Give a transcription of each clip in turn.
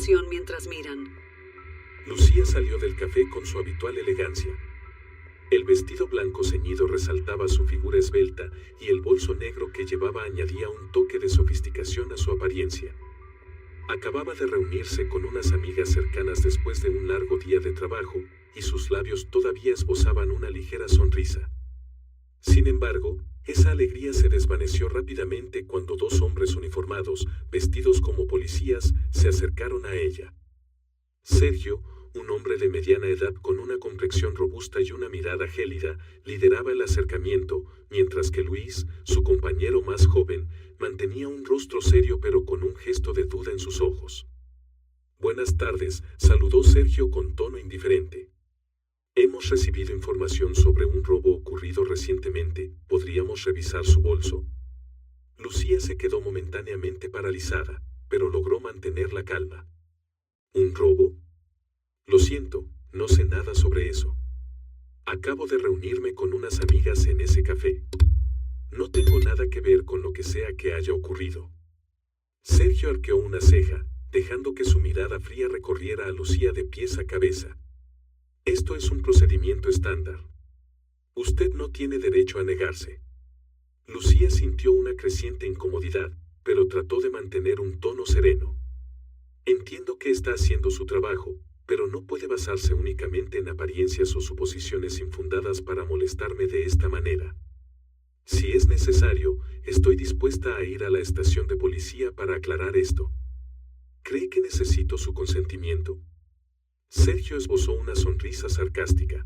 conversación mientras miran. Lucía salió del café con su habitual elegancia. El vestido blanco ceñido resaltaba su figura esbelta y el bolso negro que llevaba añadía un toque de sofisticación a su apariencia. Acababa de reunirse con unas amigas cercanas después de un largo día de trabajo y sus labios todavía esbozaban una ligera sonrisa. Sin embargo, esa alegría se desvaneció rápidamente cuando dos hombres uniformados, vestidos como policías, se acercaron a ella. Sergio, un hombre de mediana edad con una complexión robusta y una mirada gélida, lideraba el acercamiento, mientras que Luis, su compañero más joven, mantenía un rostro serio pero con un gesto de duda en sus ojos. «Buenas tardes», saludó Sergio con tono indiferente. «Hemos recibido información sobre un robo ocurrido recientemente. ¿Podríamos revisar su bolso?» Lucía se quedó momentáneamente paralizada, pero logró mantener la calma. ¿Un robo? Lo siento, no sé nada sobre eso. Acabo de reunirme con unas amigas en ese café. No tengo nada que ver con lo que sea que haya ocurrido. Sergio arqueó una ceja, dejando que su mirada fría recorriera a Lucía de pies a cabeza. Esto es un procedimiento estándar. Usted no tiene derecho a negarse. Lucía sintió una creciente incomodidad, pero trató de mantener un tono sereno. Entiendo que está haciendo su trabajo, pero no puede basarse únicamente en apariencias o suposiciones infundadas para molestarme de esta manera. Si es necesario, estoy dispuesta a ir a la estación de policía para aclarar esto. ¿Cree que necesito su consentimiento? Sergio esbozó una sonrisa sarcástica.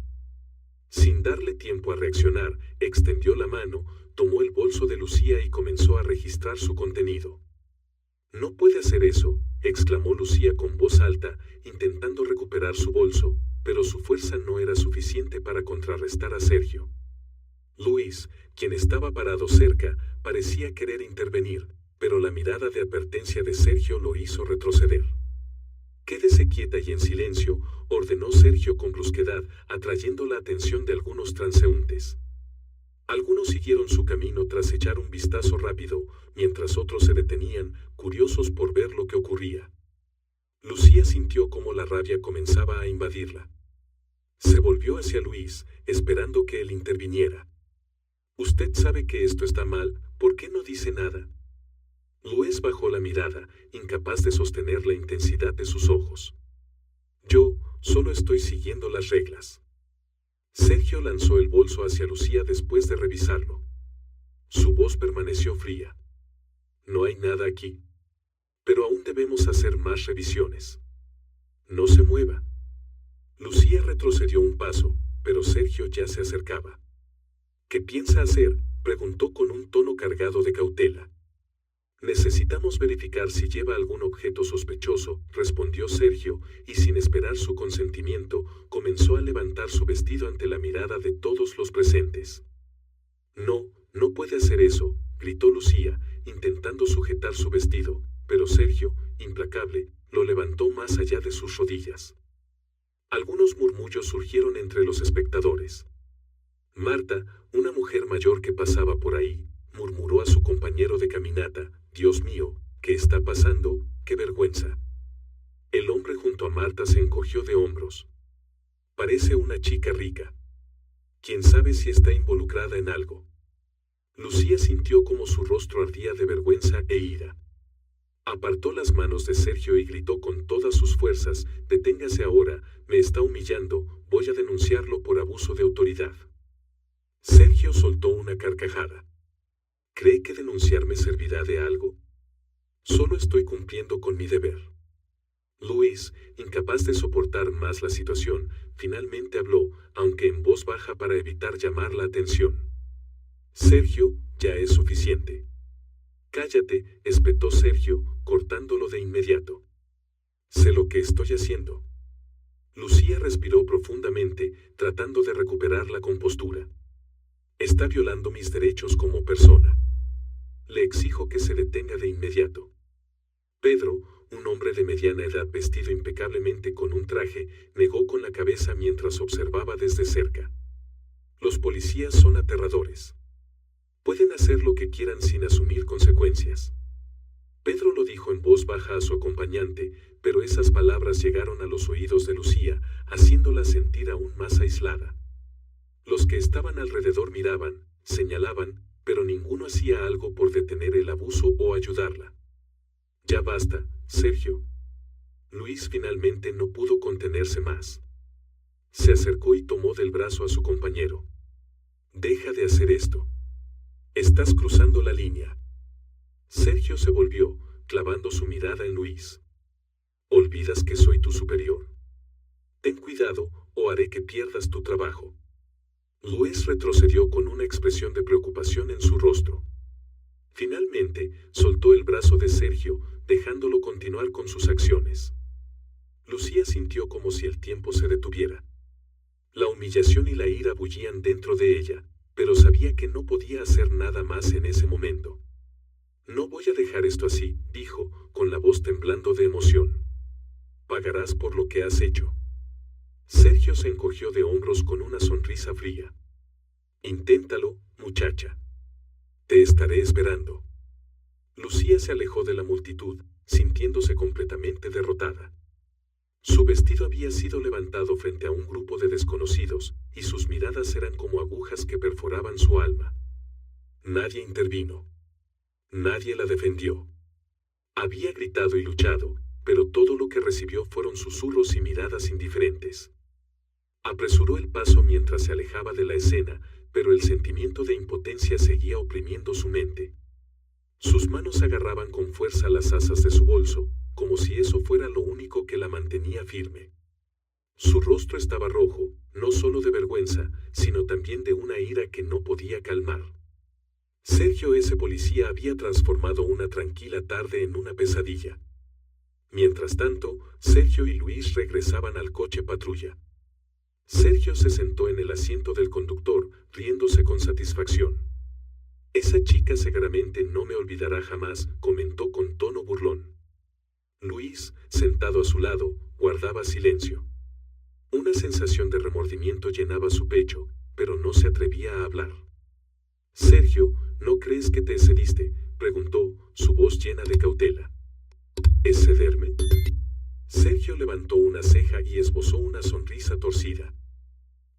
Sin darle tiempo a reaccionar, extendió la mano, tomó el bolso de Lucía y comenzó a registrar su contenido. «No puede hacer eso», exclamó Lucía con voz alta, intentando recuperar su bolso, pero su fuerza no era suficiente para contrarrestar a Sergio. Luis, quien estaba parado cerca, parecía querer intervenir, pero la mirada de advertencia de Sergio lo hizo retroceder. «Quédese quieta y en silencio», ordenó Sergio con brusquedad, atrayendo la atención de algunos transeúntes. Algunos siguieron su camino tras echar un vistazo rápido, mientras otros se detenían, curiosos por ver lo que ocurría. Lucía sintió cómo la rabia comenzaba a invadirla. Se volvió hacia Luis, esperando que él interviniera. «Usted sabe que esto está mal, ¿por qué no dice nada?» Luis bajó la mirada, incapaz de sostener la intensidad de sus ojos. «Yo solo estoy siguiendo las reglas». Sergio lanzó el bolso hacia Lucía después de revisarlo. Su voz permaneció fría. «No hay nada aquí. Pero aún debemos hacer más revisiones. No se mueva». Lucía retrocedió un paso, pero Sergio ya se acercaba. «¿Qué piensa hacer?», preguntó con un tono cargado de cautela. «Necesitamos verificar si lleva algún objeto sospechoso», respondió Sergio, y sin esperar su consentimiento, comenzó a levantar su vestido ante la mirada de todos los presentes. «No, no puede hacer eso», gritó Lucía, intentando sujetar su vestido, pero Sergio, implacable, lo levantó más allá de sus rodillas. Algunos murmullos surgieron entre los espectadores. Marta, una mujer mayor que pasaba por ahí, murmuró a su compañero de caminata: «Dios mío, ¿qué está pasando? ¡Qué vergüenza!». El hombre junto a Marta se encogió de hombros. «Parece una chica rica. ¿Quién sabe si está involucrada en algo?». Lucía sintió como su rostro ardía de vergüenza e ira. Apartó las manos de Sergio y gritó con todas sus fuerzas: «Deténgase ahora, me está humillando, voy a denunciarlo por abuso de autoridad». Sergio soltó una carcajada. «¿Cree que denunciarme servirá de algo? Solo estoy cumpliendo con mi deber». Luis, incapaz de soportar más la situación, finalmente habló, aunque en voz baja para evitar llamar la atención. «Sergio, ya es suficiente». «Cállate», espetó Sergio, cortándolo de inmediato. «Sé lo que estoy haciendo». Lucía respiró profundamente, tratando de recuperar la compostura. «Está violando mis derechos como persona. Le exijo que se detenga de inmediato». Pedro, un hombre de mediana edad vestido impecablemente con un traje, negó con la cabeza mientras observaba desde cerca. «Los policías son aterradores. Pueden hacer lo que quieran sin asumir consecuencias. Pedro lo dijo en voz baja a su acompañante, pero esas palabras llegaron a los oídos de Lucía, haciéndola sentir aún más aislada. Los que estaban alrededor miraban, señalaban, pero ninguno hacía algo por detener el abuso o ayudarla. Ya basta, Sergio. Luis finalmente no pudo contenerse más. Se acercó y tomó del brazo a su compañero. Deja de hacer esto. Estás cruzando la línea. Sergio se volvió, clavando su mirada en Luis. Olvidas que soy tu superior. Ten cuidado, o haré que pierdas tu trabajo. Luis retrocedió con una expresión de preocupación en su rostro. Finalmente, soltó el brazo de Sergio, dejándolo continuar con sus acciones. Lucía sintió como si el tiempo se detuviera. La humillación y la ira bullían dentro de ella, pero sabía que no podía hacer nada más en ese momento. No voy a dejar esto así, dijo, con la voz temblando de emoción. Pagarás por lo que has hecho. Sergio se encogió de hombros con una sonrisa fría. Inténtalo, muchacha. Te estaré esperando. Lucía se alejó de la multitud, sintiéndose completamente derrotada. Su vestido había sido levantado frente a un grupo de desconocidos, y sus miradas eran como agujas que perforaban su alma. Nadie intervino. Nadie la defendió. Había gritado y luchado, pero todo lo que recibió fueron susurros y miradas indiferentes. Apresuró el paso mientras se alejaba de la escena, pero el sentimiento de impotencia seguía oprimiendo su mente. Sus manos agarraban con fuerza las asas de su bolso, como si eso fuera lo único que la mantenía firme. Su rostro estaba rojo, no solo de vergüenza, sino también de una ira que no podía calmar. Sergio, ese policía, había transformado una tranquila tarde en una pesadilla. Mientras tanto, Sergio y Luis regresaban al coche patrulla. Sergio se sentó en el asiento del conductor, riéndose con satisfacción. Esa chica seguramente no me olvidará jamás, comentó con tono burlón. Luis, sentado a su lado, guardaba silencio. Una sensación de remordimiento llenaba su pecho, pero no se atrevía a hablar. Sergio, ¿no crees que te excediste?, preguntó, su voz llena de cautela. ¿Excederme? Sergio levantó una ceja y esbozó una sonrisa torcida.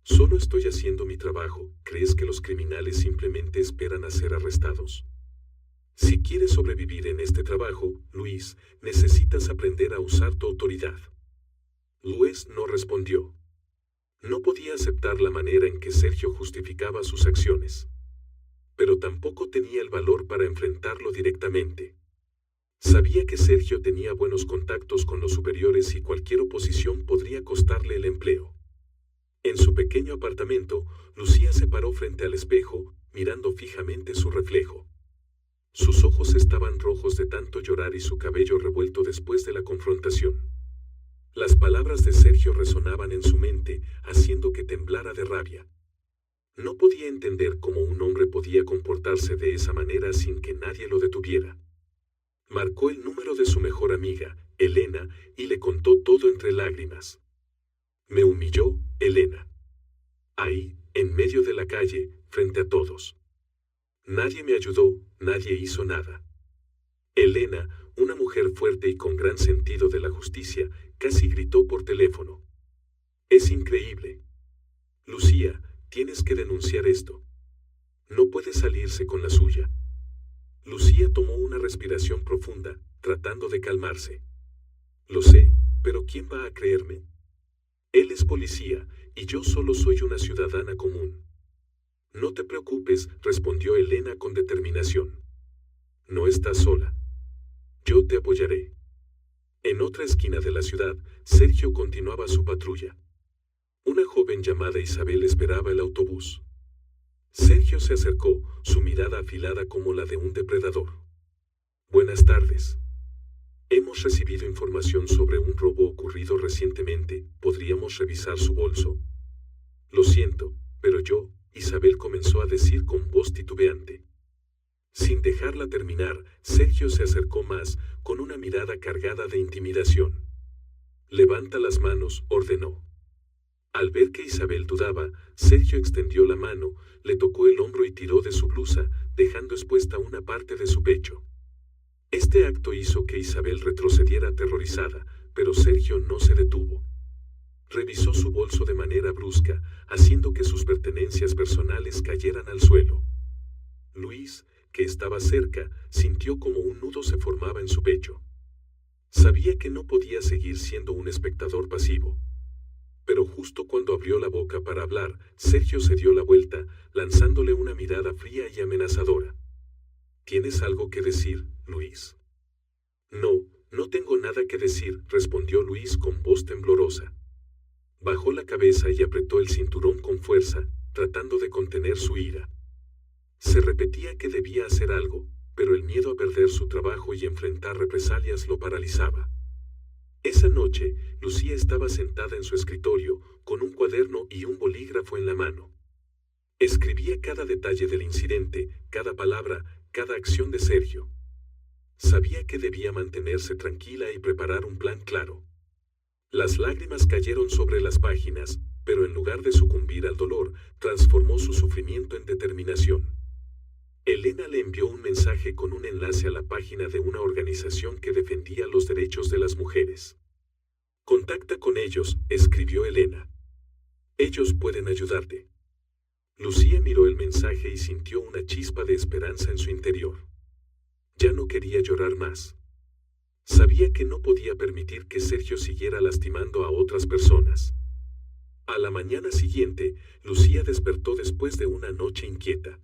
Solo estoy haciendo mi trabajo. ¿Crees que los criminales simplemente esperan a ser arrestados? Si quieres sobrevivir en este trabajo, Luis, necesitas aprender a usar tu autoridad. Luis no respondió. No podía aceptar la manera en que Sergio justificaba sus acciones. Pero tampoco tenía el valor para enfrentarlo directamente. Sabía que Sergio tenía buenos contactos con los superiores y cualquier oposición podría costarle el empleo. En su pequeño apartamento, Lucía se paró frente al espejo, mirando fijamente su reflejo. Sus ojos estaban rojos de tanto llorar y su cabello revuelto después de la confrontación. Las palabras de Sergio resonaban en su mente, haciendo que temblara de rabia. No podía entender cómo un hombre podía comportarse de esa manera sin que nadie lo detuviera. Marcó el número de su mejor amiga, Elena, y le contó todo entre lágrimas. Me humilló, Elena. Ahí, en medio de la calle, frente a todos. Nadie me ayudó, nadie hizo nada. Elena, una mujer fuerte y con gran sentido de la justicia, casi gritó por teléfono. Es increíble. Lucía, tienes que denunciar esto. No puede salirse con la suya. Lucía tomó una respiración profunda, tratando de calmarse. Lo sé, pero ¿quién va a creerme? Él es policía, y yo solo soy una ciudadana común. No te preocupes, respondió Elena con determinación. No estás sola. Yo te apoyaré. En otra esquina de la ciudad, Sergio continuaba su patrulla. Una joven llamada Isabel esperaba el autobús. Sergio se acercó, su mirada afilada como la de un depredador. Buenas tardes. Hemos recibido información sobre un robo ocurrido recientemente. ¿Podríamos revisar su bolso? Lo siento, pero yo, Isabel comenzó a decir con voz titubeante. Sin dejarla terminar, Sergio se acercó más, con una mirada cargada de intimidación. Levanta las manos, ordenó. Al ver que Isabel dudaba, Sergio extendió la mano, le tocó el hombro y tiró de su blusa, dejando expuesta una parte de su pecho. Este acto hizo que Isabel retrocediera aterrorizada, pero Sergio no se detuvo. Revisó su bolso de manera brusca, haciendo que sus pertenencias personales cayeran al suelo. Luis, que estaba cerca, sintió como un nudo se formaba en su pecho. Sabía que no podía seguir siendo un espectador pasivo. Pero justo cuando abrió la boca para hablar, Sergio se dio la vuelta, lanzándole una mirada fría y amenazadora. ¿Tienes algo que decir, Luis? No, no tengo nada que decir, respondió Luis con voz temblorosa. Bajó la cabeza y apretó el cinturón con fuerza, tratando de contener su ira. Se repetía que debía hacer algo, pero el miedo a perder su trabajo y enfrentar represalias lo paralizaba. Esa noche, Lucía estaba sentada en su escritorio, con un cuaderno y un bolígrafo en la mano. Escribía cada detalle del incidente, cada palabra, cada acción de Sergio. Sabía que debía mantenerse tranquila y preparar un plan claro. Las lágrimas cayeron sobre las páginas, pero en lugar de sucumbir al dolor, transformó su sufrimiento en determinación. Elena le envió un mensaje con un enlace a la página de una organización que defendía los derechos de las mujeres. «Contacta con ellos», escribió Elena. «Ellos pueden ayudarte». Lucía miró el mensaje y sintió una chispa de esperanza en su interior. Ya no quería llorar más. Sabía que no podía permitir que Sergio siguiera lastimando a otras personas. A la mañana siguiente, Lucía despertó después de una noche inquieta.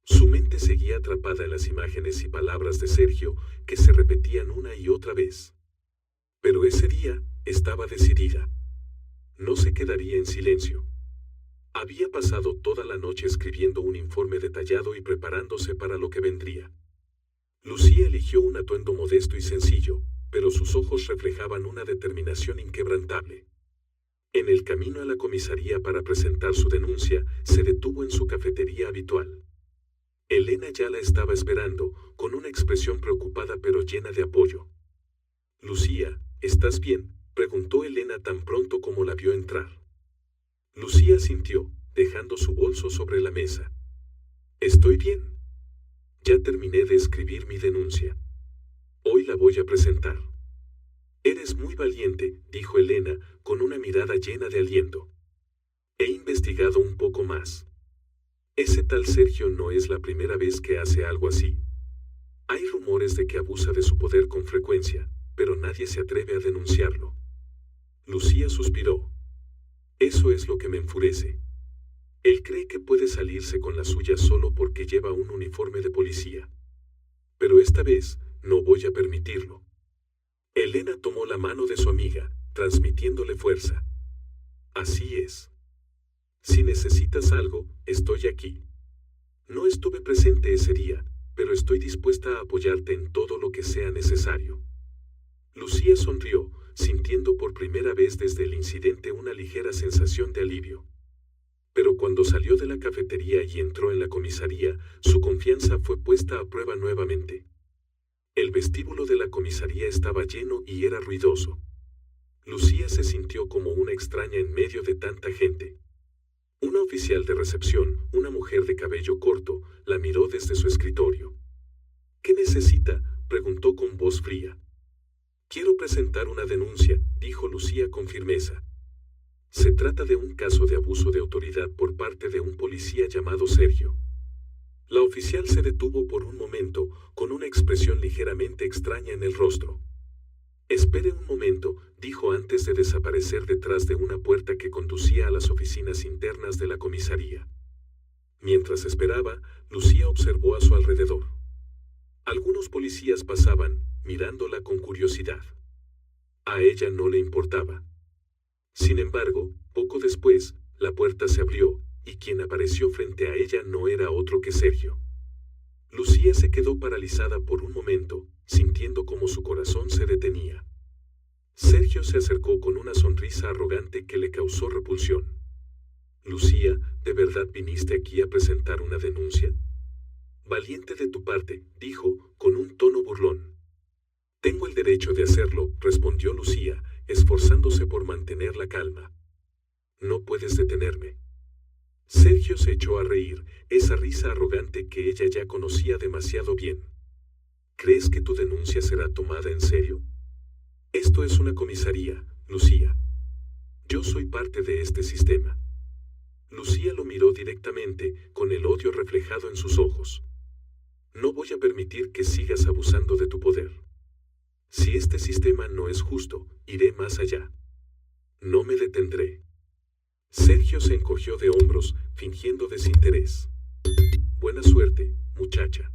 Su mente seguía atrapada en las imágenes y palabras de Sergio que se repetían una y otra vez. Pero ese día estaba decidida. No se quedaría en silencio. Había pasado toda la noche escribiendo un informe detallado y preparándose para lo que vendría. Lucía eligió un atuendo modesto y sencillo, pero sus ojos reflejaban una determinación inquebrantable. En el camino a la comisaría para presentar su denuncia, se detuvo en su cafetería habitual. Elena ya la estaba esperando, con una expresión preocupada pero llena de apoyo. «Lucía, ¿estás bien?», preguntó Elena tan pronto como la vio entrar. Lucía asintió, dejando su bolso sobre la mesa. «Estoy bien. Ya terminé de escribir mi denuncia. Hoy la voy a presentar». «Eres muy valiente», dijo Elena, con una mirada llena de aliento. «He investigado un poco más. Ese tal Sergio no es la primera vez que hace algo así. Hay rumores de que abusa de su poder con frecuencia, pero nadie se atreve a denunciarlo». Lucía suspiró. «Eso es lo que me enfurece. Él cree que puede salirse con la suya solo porque lleva un uniforme de policía. Pero esta vez, no voy a permitirlo». Elena tomó la mano de su amiga, transmitiéndole fuerza. «Así es. Si necesitas algo, estoy aquí. No estuve presente ese día, pero estoy dispuesta a apoyarte en todo lo que sea necesario». Lucía sonrió, sintiendo por primera vez desde el incidente una ligera sensación de alivio. Pero cuando salió de la cafetería y entró en la comisaría, su confianza fue puesta a prueba nuevamente. El vestíbulo de la comisaría estaba lleno y era ruidoso. Lucía se sintió como una extraña en medio de tanta gente. Una oficial de recepción, una mujer de cabello corto, la miró desde su escritorio. «¿Qué necesita?», preguntó con voz fría. «Quiero presentar una denuncia», dijo Lucía con firmeza. «Se trata de un caso de abuso de autoridad por parte de un policía llamado Sergio». La oficial se detuvo por un momento, con una expresión ligeramente extraña en el rostro. «Espere un momento», dijo antes de desaparecer detrás de una puerta que conducía a las oficinas internas de la comisaría. Mientras esperaba, Lucía observó a su alrededor. Algunos policías pasaban, mirándola con curiosidad. A ella no le importaba. Sin embargo, poco después, la puerta se abrió, y quien apareció frente a ella no era otro que Sergio. Lucía se quedó paralizada por un momento, sintiendo como su corazón se detenía. Sergio se acercó con una sonrisa arrogante que le causó repulsión. «Lucía, ¿de verdad viniste aquí a presentar una denuncia?». «Valiente de tu parte», dijo, con un tono burlón. «Tengo el derecho de hacerlo», respondió Lucía, esforzándose por mantener la calma. «No puedes detenerme». Sergio se echó a reír, esa risa arrogante que ella ya conocía demasiado bien. ¿Crees que tu denuncia será tomada en serio? Esto es una comisaría, Lucía. Yo soy parte de este sistema. Lucía lo miró directamente, con el odio reflejado en sus ojos. No voy a permitir que sigas abusando de tu poder. Si este sistema no es justo, iré más allá. No me detendré. Sergio se encogió de hombros, fingiendo desinterés. Buena suerte, muchacha.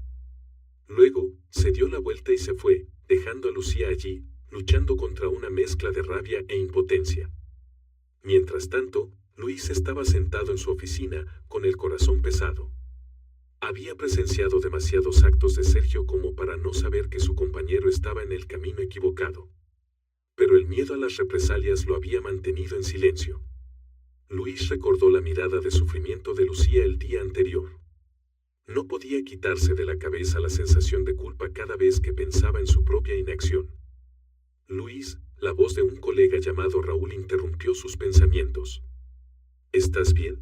Luego, se dio la vuelta y se fue, dejando a Lucía allí, luchando contra una mezcla de rabia e impotencia. Mientras tanto, Luis estaba sentado en su oficina, con el corazón pesado. Había presenciado demasiados actos de Sergio como para no saber que su compañero estaba en el camino equivocado. Pero el miedo a las represalias lo había mantenido en silencio. Luis recordó la mirada de sufrimiento de Lucía el día anterior. No podía quitarse de la cabeza la sensación de culpa cada vez que pensaba en su propia inacción. Luis, la voz de un colega llamado Raúl interrumpió sus pensamientos. ¿Estás bien?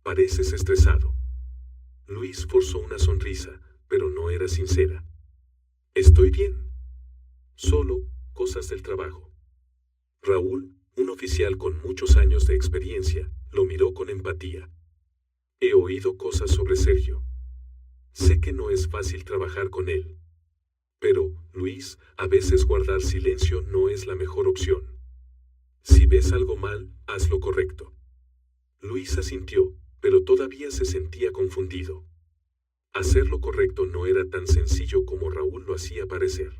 Pareces estresado. Luis forzó una sonrisa, pero no era sincera. Estoy bien. Solo, cosas del trabajo. Raúl, un oficial con muchos años de experiencia, lo miró con empatía. He oído cosas sobre Sergio. Sé que no es fácil trabajar con él. Pero, Luis, a veces guardar silencio no es la mejor opción. Si ves algo mal, haz lo correcto. Luis asintió, pero todavía se sentía confundido. Hacer lo correcto no era tan sencillo como Raúl lo hacía parecer.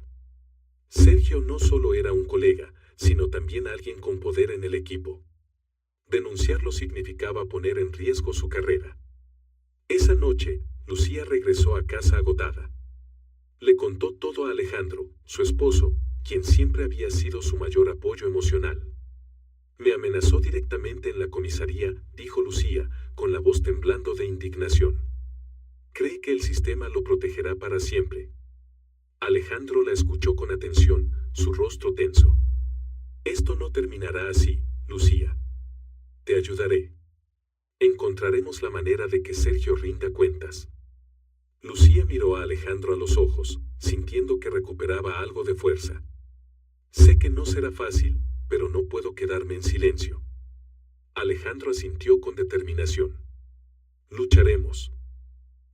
Sergio no solo era un colega, sino también alguien con poder en el equipo. Denunciarlo significaba poner en riesgo su carrera. Esa noche, Lucía regresó a casa agotada. Le contó todo a Alejandro, su esposo, quien siempre había sido su mayor apoyo emocional. Me amenazó directamente en la comisaría, dijo Lucía, con la voz temblando de indignación. Cree que el sistema lo protegerá para siempre. Alejandro la escuchó con atención, su rostro tenso. Esto no terminará así, Lucía. Te ayudaré. Encontraremos la manera de que Sergio rinda cuentas. Lucía miró a Alejandro a los ojos, sintiendo que recuperaba algo de fuerza. Sé que no será fácil, pero no puedo quedarme en silencio. Alejandro asintió con determinación. Lucharemos.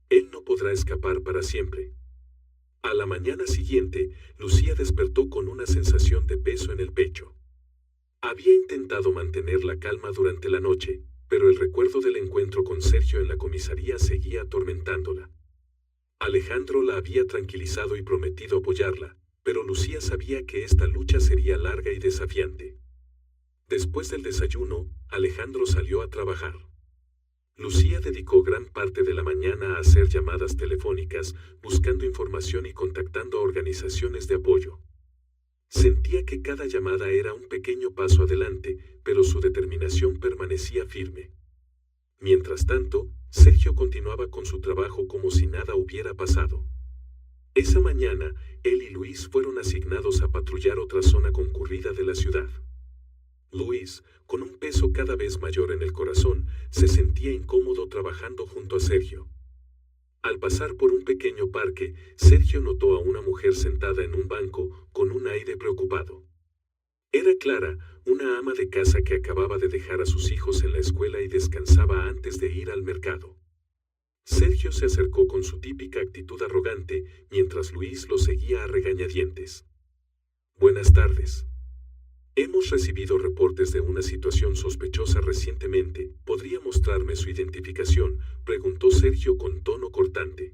Él no podrá escapar para siempre. A la mañana siguiente, Lucía despertó con una sensación de peso en el pecho. Había intentado mantener la calma durante la noche, pero el recuerdo del encuentro con Sergio en la comisaría seguía atormentándola. Alejandro la había tranquilizado y prometido apoyarla, pero Lucía sabía que esta lucha sería larga y desafiante. Después del desayuno, Alejandro salió a trabajar. Lucía dedicó gran parte de la mañana a hacer llamadas telefónicas, buscando información y contactando a organizaciones de apoyo. Sentía que cada llamada era un pequeño paso adelante, pero su determinación permanecía firme. Mientras tanto, Sergio continuaba con su trabajo como si nada hubiera pasado. Esa mañana, él y Luis fueron asignados a patrullar otra zona concurrida de la ciudad. Luis, con un peso cada vez mayor en el corazón, se sentía incómodo trabajando junto a Sergio. Al pasar por un pequeño parque, Sergio notó a una mujer sentada en un banco, con un aire preocupado. Era Clara, una ama de casa que acababa de dejar a sus hijos en la escuela y descansaba antes de ir al mercado. Sergio se acercó con su típica actitud arrogante, mientras Luis lo seguía a regañadientes. Buenas tardes. Hemos recibido reportes de una situación sospechosa recientemente. ¿Podría mostrarme su identificación?, preguntó Sergio con tono cortante.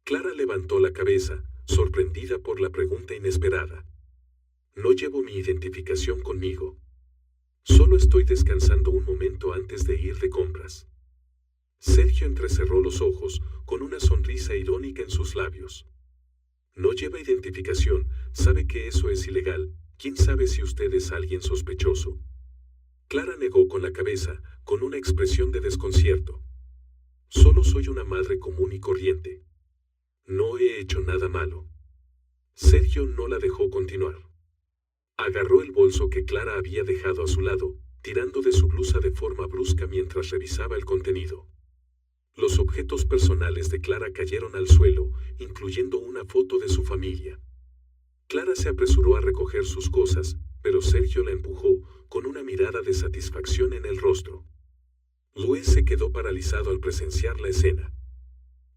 Clara levantó la cabeza, sorprendida por la pregunta inesperada. No llevo mi identificación conmigo. Solo estoy descansando un momento antes de ir de compras. Sergio entrecerró los ojos, con una sonrisa irónica en sus labios. No lleva identificación, sabe que eso es ilegal. ¿Quién sabe si usted es alguien sospechoso? Clara negó con la cabeza, con una expresión de desconcierto. Solo soy una madre común y corriente. No he hecho nada malo. Sergio no la dejó continuar. Agarró el bolso que Clara había dejado a su lado, tirando de su blusa de forma brusca mientras revisaba el contenido. Los objetos personales de Clara cayeron al suelo, incluyendo una foto de su familia. Clara se apresuró a recoger sus cosas, pero Sergio la empujó, con una mirada de satisfacción en el rostro. Luis se quedó paralizado al presenciar la escena.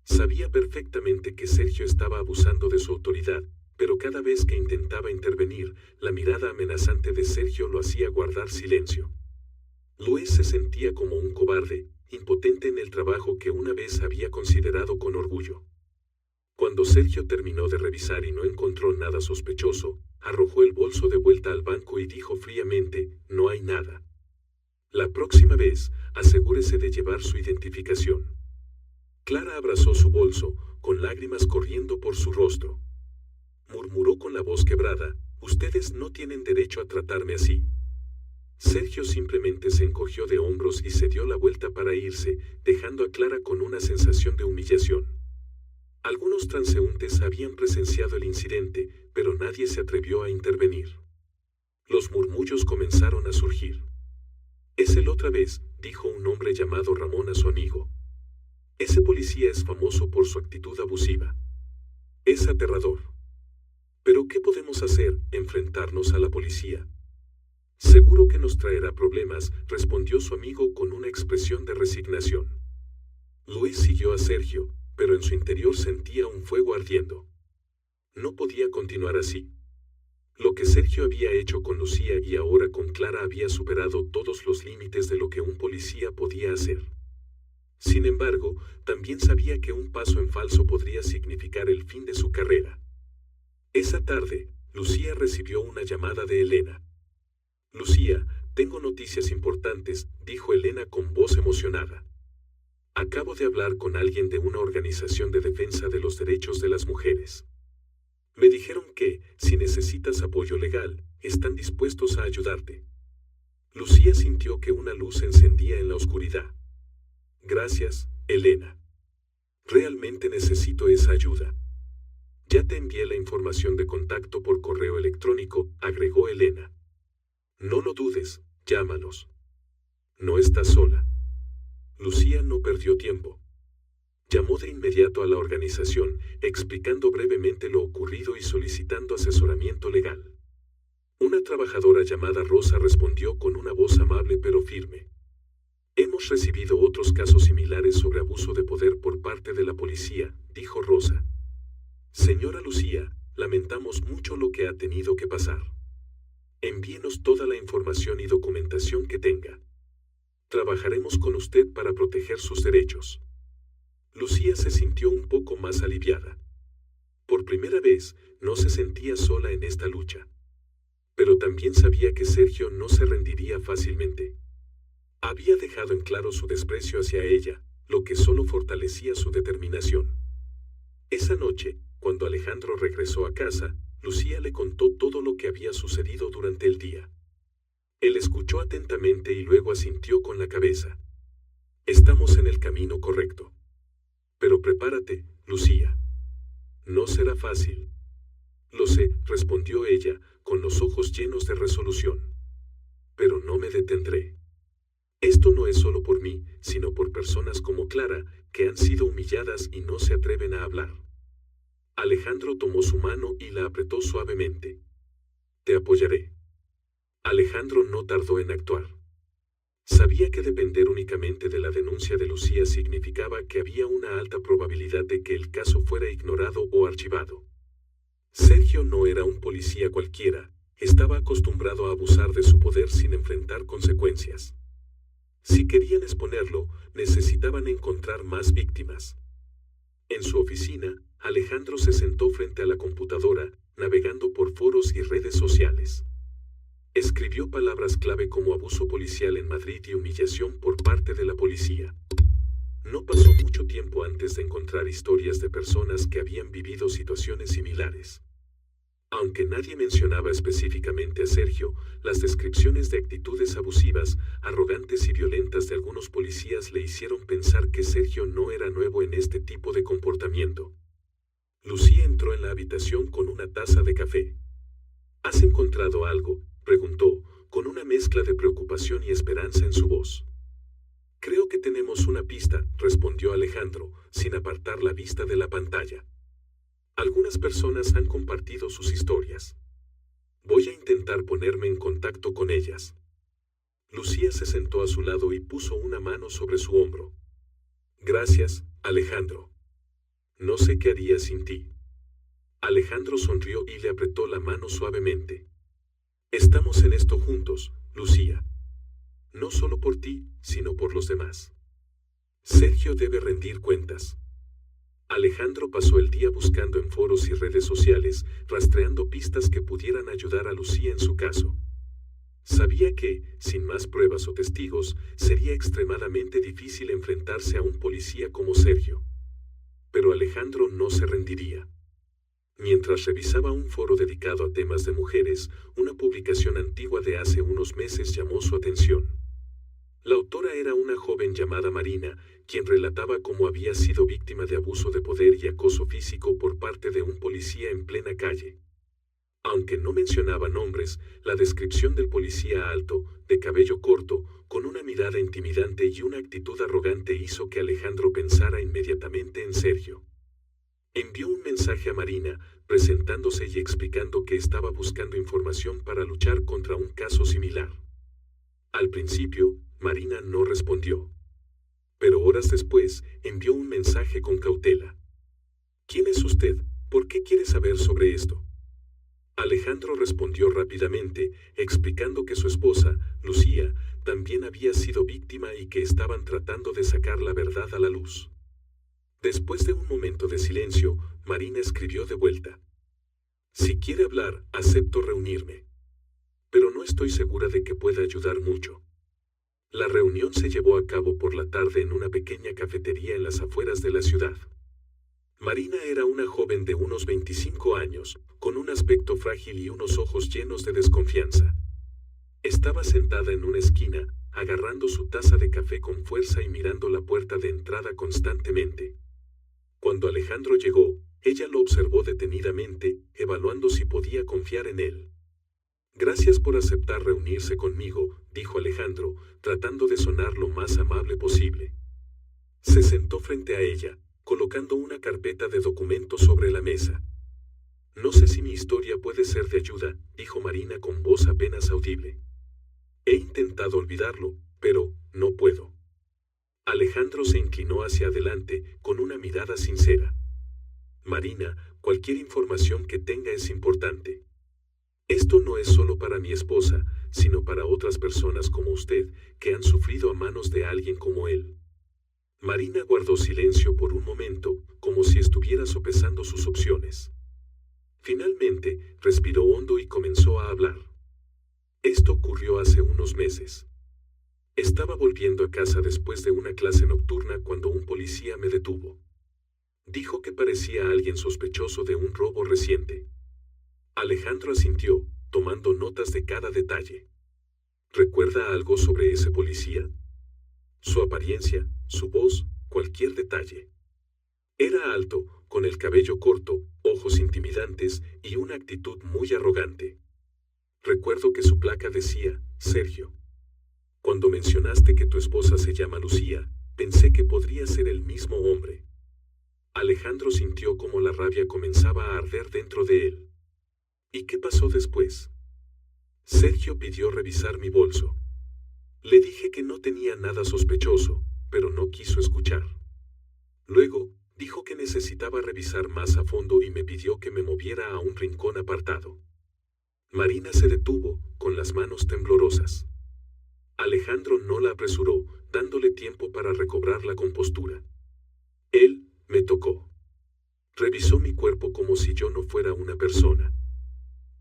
Sabía perfectamente que Sergio estaba abusando de su autoridad, pero cada vez que intentaba intervenir, la mirada amenazante de Sergio lo hacía guardar silencio. Luis se sentía como un cobarde, impotente en el trabajo que una vez había considerado con orgullo. Cuando Sergio terminó de revisar y no encontró nada sospechoso, arrojó el bolso de vuelta al banco y dijo fríamente, no hay nada. La próxima vez, asegúrese de llevar su identificación. Clara abrazó su bolso, con lágrimas corriendo por su rostro. Murmuró con la voz quebrada, ustedes no tienen derecho a tratarme así. Sergio simplemente se encogió de hombros y se dio la vuelta para irse, dejando a Clara con una sensación de humillación. Algunos transeúntes habían presenciado el incidente, pero nadie se atrevió a intervenir. Los murmullos comenzaron a surgir. Es él otra vez, dijo un hombre llamado Ramón a su amigo. Ese policía es famoso por su actitud abusiva. Es aterrador. ¿Pero qué podemos hacer? ¿Enfrentarnos a la policía? Seguro que nos traerá problemas, respondió su amigo con una expresión de resignación. Luis siguió a Sergio, pero en su interior sentía un fuego ardiendo. No podía continuar así. Lo que Sergio había hecho con Lucía y ahora con Clara había superado todos los límites de lo que un policía podía hacer. Sin embargo, también sabía que un paso en falso podría significar el fin de su carrera. Esa tarde, Lucía recibió una llamada de Elena. Lucía, tengo noticias importantes, dijo Elena con voz emocionada. Acabo de hablar con alguien de una organización de defensa de los derechos de las mujeres. Me dijeron que, si necesitas apoyo legal, están dispuestos a ayudarte. Lucía sintió que una luz se encendía en la oscuridad. Gracias, Elena. Realmente necesito esa ayuda. Ya te envié la información de contacto por correo electrónico, agregó Elena. No lo dudes, llámalos. No estás sola. Lucía no perdió tiempo. Llamó de inmediato a la organización, explicando brevemente lo ocurrido y solicitando asesoramiento legal. Una trabajadora llamada Rosa respondió con una voz amable pero firme. Hemos recibido otros casos similares sobre abuso de poder por parte de la policía, dijo Rosa. Señora Lucía, lamentamos mucho lo que ha tenido que pasar. Envíenos toda la información y documentación que tenga. Trabajaremos con usted para proteger sus derechos. Lucía se sintió un poco más aliviada. Por primera vez, no se sentía sola en esta lucha. Pero también sabía que Sergio no se rendiría fácilmente. Había dejado en claro su desprecio hacia ella, lo que solo fortalecía su determinación. Esa noche, cuando Alejandro regresó a casa, Lucía le contó todo lo que había sucedido durante el día. Él escuchó atentamente y luego asintió con la cabeza. Estamos en el camino correcto. Pero prepárate, Lucía. No será fácil. Lo sé, respondió ella, con los ojos llenos de resolución. Pero no me detendré. Esto no es solo por mí, sino por personas como Clara, que han sido humilladas y no se atreven a hablar. Alejandro tomó su mano y la apretó suavemente. Te apoyaré. Alejandro no tardó en actuar. Sabía que depender únicamente de la denuncia de Lucía significaba que había una alta probabilidad de que el caso fuera ignorado o archivado. Sergio no era un policía cualquiera, estaba acostumbrado a abusar de su poder sin enfrentar consecuencias. Si querían exponerlo, necesitaban encontrar más víctimas. En su oficina, Alejandro se sentó frente a la computadora, navegando por foros y redes sociales. Escribió palabras clave como abuso policial en Madrid y humillación por parte de la policía. No pasó mucho tiempo antes de encontrar historias de personas que habían vivido situaciones similares. Aunque nadie mencionaba específicamente a Sergio, las descripciones de actitudes abusivas, arrogantes y violentas de algunos policías le hicieron pensar que Sergio no era nuevo en este tipo de comportamiento. Lucía entró en la habitación con una taza de café. ¿Has encontrado algo?, preguntó, con una mezcla de preocupación y esperanza en su voz. Creo que tenemos una pista, respondió Alejandro, sin apartar la vista de la pantalla. Algunas personas han compartido sus historias. Voy a intentar ponerme en contacto con ellas. Lucía se sentó a su lado y puso una mano sobre su hombro. Gracias, Alejandro. No sé qué haría sin ti. Alejandro sonrió y le apretó la mano suavemente. Estamos en esto juntos, Lucía. No solo por ti, sino por los demás. Sergio debe rendir cuentas. Alejandro pasó el día buscando en foros y redes sociales, rastreando pistas que pudieran ayudar a Lucía en su caso. Sabía que, sin más pruebas o testigos, sería extremadamente difícil enfrentarse a un policía como Sergio. Pero Alejandro no se rendiría. Mientras revisaba un foro dedicado a temas de mujeres, una publicación antigua de hace unos meses llamó su atención. La autora era una joven llamada Marina, quien relataba cómo había sido víctima de abuso de poder y acoso físico por parte de un policía en plena calle. Aunque no mencionaba nombres, la descripción del policía alto, de cabello corto, con una mirada intimidante y una actitud arrogante hizo que Alejandro pensara inmediatamente en Sergio. Envió un mensaje a Marina, presentándose y explicando que estaba buscando información para luchar contra un caso similar. Al principio, Marina no respondió. Pero horas después, envió un mensaje con cautela. ¿Quién es usted? ¿Por qué quiere saber sobre esto? Alejandro respondió rápidamente, explicando que su esposa, Lucía, también había sido víctima y que estaban tratando de sacar la verdad a la luz. Después de un momento de silencio, Marina escribió de vuelta. Si quiere hablar, acepto reunirme. Pero no estoy segura de que pueda ayudar mucho. La reunión se llevó a cabo por la tarde en una pequeña cafetería en las afueras de la ciudad. Marina era una joven de unos 25 años, con un aspecto frágil y unos ojos llenos de desconfianza. Estaba sentada en una esquina, agarrando su taza de café con fuerza y mirando la puerta de entrada constantemente. Cuando Alejandro llegó, ella lo observó detenidamente, evaluando si podía confiar en él. Gracias por aceptar reunirse conmigo, dijo Alejandro, tratando de sonar lo más amable posible. Se sentó frente a ella, colocando una carpeta de documentos sobre la mesa. No sé si mi historia puede ser de ayuda, dijo Marina con voz apenas audible. He intentado olvidarlo, pero no puedo. Alejandro se inclinó hacia adelante, con una mirada sincera. Marina, cualquier información que tenga es importante. Esto no es solo para mi esposa, sino para otras personas como usted, que han sufrido a manos de alguien como él. Marina guardó silencio por un momento, como si estuviera sopesando sus opciones. Finalmente, respiró hondo y comenzó a hablar. Esto ocurrió hace unos meses. Estaba volviendo a casa después de una clase nocturna cuando un policía me detuvo. Dijo que parecía alguien sospechoso de un robo reciente. Alejandro asintió, tomando notas de cada detalle. ¿Recuerda algo sobre ese policía? Su apariencia, su voz, cualquier detalle. Era alto, con el cabello corto, ojos intimidantes y una actitud muy arrogante. Recuerdo que su placa decía, Sergio. Cuando mencionaste que tu esposa se llama Lucía, pensé que podría ser el mismo hombre. Alejandro sintió como la rabia comenzaba a arder dentro de él. ¿Y qué pasó después? Sergio pidió revisar mi bolso. Le dije que no tenía nada sospechoso, pero no quiso escuchar. Luego, dijo que necesitaba revisar más a fondo y me pidió que me moviera a un rincón apartado. Marina se detuvo, con las manos temblorosas. Alejandro no la apresuró, dándole tiempo para recobrar la compostura. Él me tocó. Revisó mi cuerpo como si yo no fuera una persona.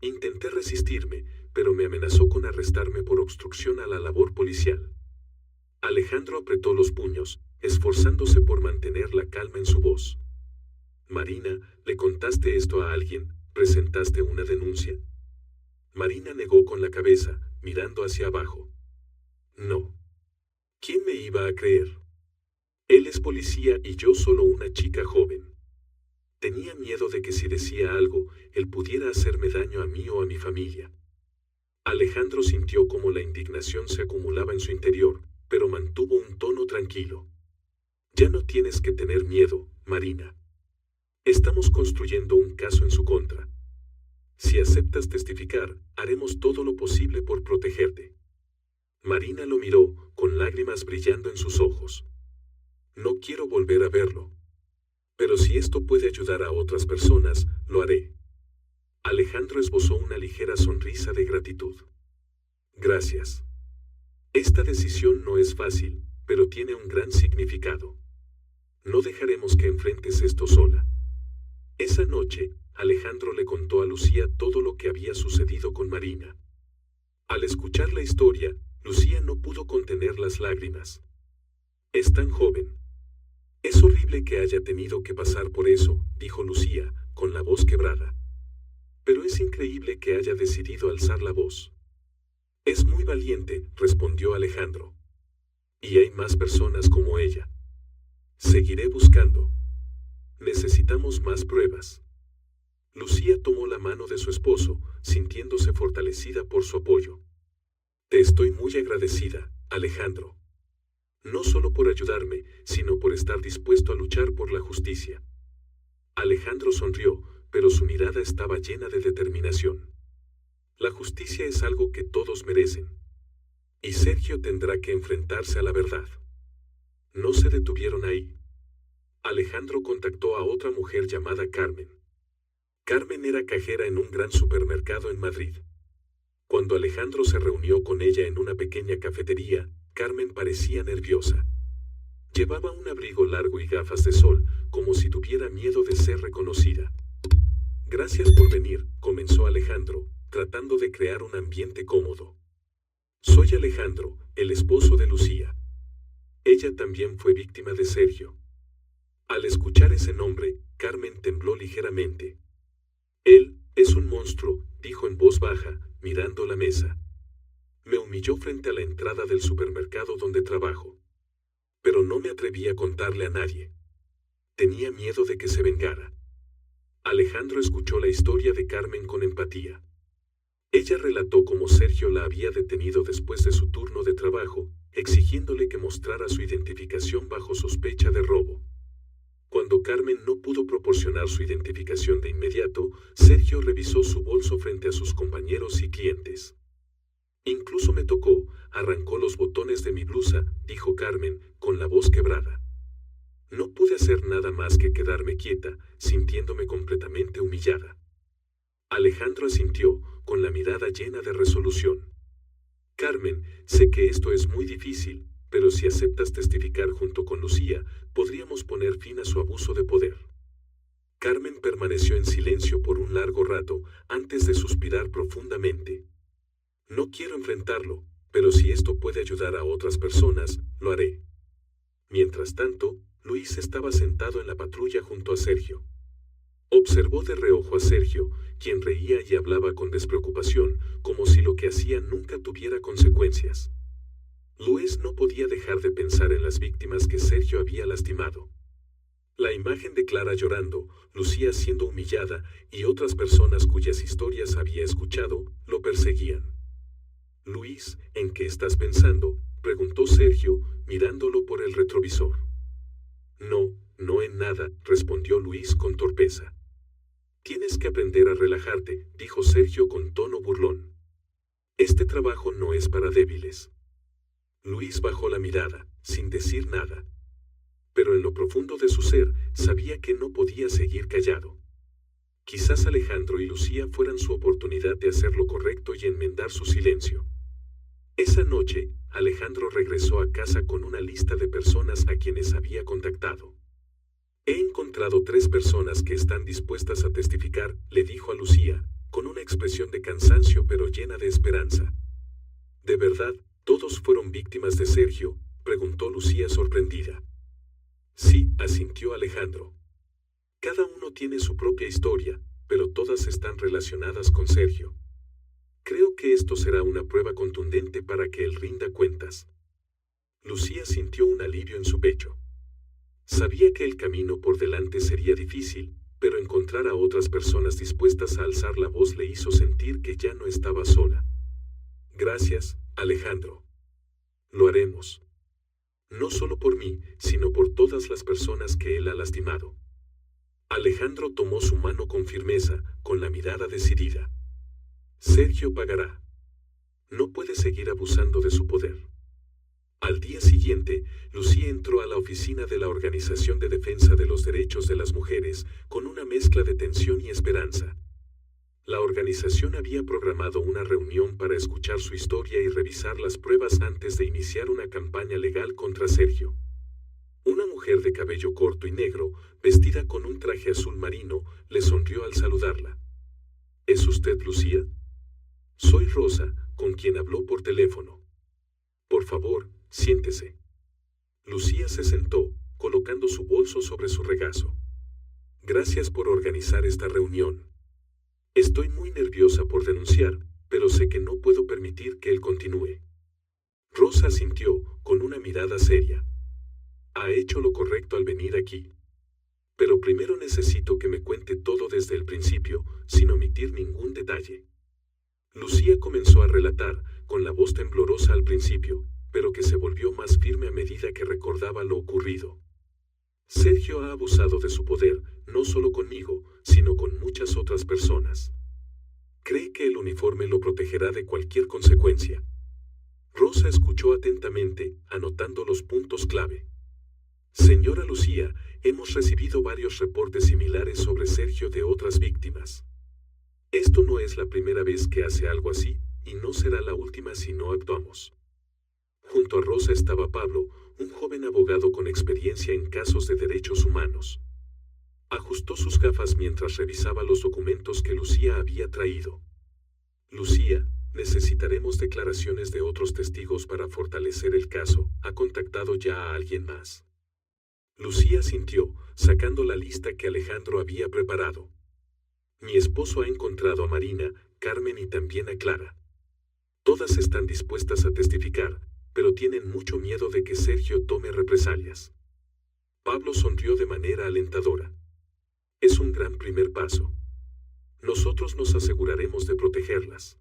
Intenté resistirme, pero me amenazó con arrestarme por obstrucción a la labor policial. Alejandro apretó los puños, esforzándose por mantener la calma en su voz. Marina, ¿le contaste esto a alguien? ¿Presentaste una denuncia? Marina negó con la cabeza, mirando hacia abajo. No. ¿Quién me iba a creer? Él es policía y yo solo una chica joven. Tenía miedo de que si decía algo, él pudiera hacerme daño a mí o a mi familia. Alejandro sintió como la indignación se acumulaba en su interior, pero mantuvo un tono tranquilo. Ya no tienes que tener miedo, Marina. Estamos construyendo un caso en su contra. Si aceptas testificar, haremos todo lo posible por protegerte. Marina lo miró, con lágrimas brillando en sus ojos. No quiero volver a verlo. Pero si esto puede ayudar a otras personas, lo haré. Alejandro esbozó una ligera sonrisa de gratitud. Gracias. Esta decisión no es fácil, pero tiene un gran significado. No dejaremos que enfrentes esto sola. Esa noche, Alejandro le contó a Lucía todo lo que había sucedido con Marina. Al escuchar la historia, Lucía no pudo contener las lágrimas. Es tan joven. Es horrible que haya tenido que pasar por eso, dijo Lucía, con la voz quebrada. Pero es increíble que haya decidido alzar la voz. Es muy valiente, respondió Alejandro. Y hay más personas como ella. Seguiré buscando. Necesitamos más pruebas. Lucía tomó la mano de su esposo, sintiéndose fortalecida por su apoyo. Te estoy muy agradecida, Alejandro. No solo por ayudarme, sino por estar dispuesto a luchar por la justicia. Alejandro sonrió, pero su mirada estaba llena de determinación. La justicia es algo que todos merecen. Y Sergio tendrá que enfrentarse a la verdad. No se detuvieron ahí. Alejandro contactó a otra mujer llamada Carmen. Carmen era cajera en un gran supermercado en Madrid. Cuando Alejandro se reunió con ella en una pequeña cafetería, Carmen parecía nerviosa. Llevaba un abrigo largo y gafas de sol, como si tuviera miedo de ser reconocida. Gracias por venir, comenzó Alejandro, tratando de crear un ambiente cómodo. Soy Alejandro, el esposo de Lucía. Ella también fue víctima de Sergio. Al escuchar ese nombre, Carmen tembló ligeramente. Él es un monstruo, dijo en voz baja, mirando la mesa. Me humilló frente a la entrada del supermercado donde trabajo. Pero no me atreví a contarle a nadie. Tenía miedo de que se vengara. Alejandro escuchó la historia de Carmen con empatía. Ella relató cómo Sergio la había detenido después de su turno de trabajo, exigiéndole que mostrara su identificación bajo sospecha de robo. Cuando Carmen no pudo proporcionar su identificación de inmediato, Sergio revisó su bolso frente a sus compañeros y clientes. Incluso me tocó, arrancó los botones de mi blusa, dijo Carmen, con la voz quebrada. No pude hacer nada más que quedarme quieta, sintiéndome completamente humillada. Alejandro asintió, con la mirada llena de resolución. Carmen, sé que esto es muy difícil, pero si aceptas testificar junto con Lucía, podríamos poner fin a su abuso de poder. Carmen permaneció en silencio por un largo rato, antes de suspirar profundamente. No quiero enfrentarlo, pero si esto puede ayudar a otras personas, lo haré. Mientras tanto, Luis estaba sentado en la patrulla junto a Sergio. Observó de reojo a Sergio, quien reía y hablaba con despreocupación, como si lo que hacía nunca tuviera consecuencias. Luis no podía dejar de pensar en las víctimas que Sergio había lastimado. La imagen de Clara llorando, Lucía siendo humillada y otras personas cuyas historias había escuchado, lo perseguían. Luis, ¿en qué estás pensando?, preguntó Sergio, mirándolo por el retrovisor. No, no en nada, respondió Luis con torpeza. Tienes que aprender a relajarte, dijo Sergio con tono burlón. Este trabajo no es para débiles. Luis bajó la mirada, sin decir nada. Pero en lo profundo de su ser, sabía que no podía seguir callado. Quizás Alejandro y Lucía fueran su oportunidad de hacer lo correcto y enmendar su silencio. Esa noche, Alejandro regresó a casa con una lista de personas a quienes había contactado. He encontrado 3 personas que están dispuestas a testificar, le dijo a Lucía, con una expresión de cansancio pero llena de esperanza. ¿De verdad, todos fueron víctimas de Sergio?, preguntó Lucía sorprendida. Sí, asintió Alejandro. Cada uno tiene su propia historia, pero todas están relacionadas con Sergio. Creo que esto será una prueba contundente para que él rinda cuentas. Lucía sintió un alivio en su pecho. Sabía que el camino por delante sería difícil, pero encontrar a otras personas dispuestas a alzar la voz le hizo sentir que ya no estaba sola. Gracias, Alejandro. Lo haremos. No solo por mí, sino por todas las personas que él ha lastimado. Alejandro tomó su mano con firmeza, con la mirada decidida. Sergio pagará. No puede seguir abusando de su poder. Al día siguiente, Lucía entró a la oficina de la Organización de Defensa de los Derechos de las Mujeres con una mezcla de tensión y esperanza. La organización había programado una reunión para escuchar su historia y revisar las pruebas antes de iniciar una campaña legal contra Sergio. Una mujer de cabello corto y negro, vestida con un traje azul marino, le sonrió al saludarla. ¿Es usted Lucía? Soy Rosa, con quien habló por teléfono. Por favor, siéntese. Lucía se sentó, colocando su bolso sobre su regazo. Gracias por organizar esta reunión. Estoy muy nerviosa por denunciar, pero sé que no puedo permitir que él continúe. Rosa asintió, con una mirada seria. Ha hecho lo correcto al venir aquí. Pero primero necesito que me cuente todo desde el principio, sin omitir ningún detalle. Lucía comenzó a relatar, con la voz temblorosa al principio, pero que se volvió más firme a medida que recordaba lo ocurrido. Sergio ha abusado de su poder, no solo conmigo, sino con muchas otras personas. Cree que el uniforme lo protegerá de cualquier consecuencia. Rosa escuchó atentamente, anotando los puntos clave. Señora Lucía, hemos recibido varios reportes similares sobre Sergio de otras víctimas. Esto no es la primera vez que hace algo así, y no será la última si no actuamos. Junto a Rosa estaba Pablo, un joven abogado con experiencia en casos de derechos humanos. Ajustó sus gafas mientras revisaba los documentos que Lucía había traído. Lucía, necesitaremos declaraciones de otros testigos para fortalecer el caso. ¿Ha contactado ya a alguien más? Lucía sintió, sacando la lista que Alejandro había preparado. Mi esposo ha encontrado a Marina, Carmen y también a Clara. Todas están dispuestas a testificar, pero tienen mucho miedo de que Sergio tome represalias. Pablo sonrió de manera alentadora. Es un gran primer paso. Nosotros nos aseguraremos de protegerlas.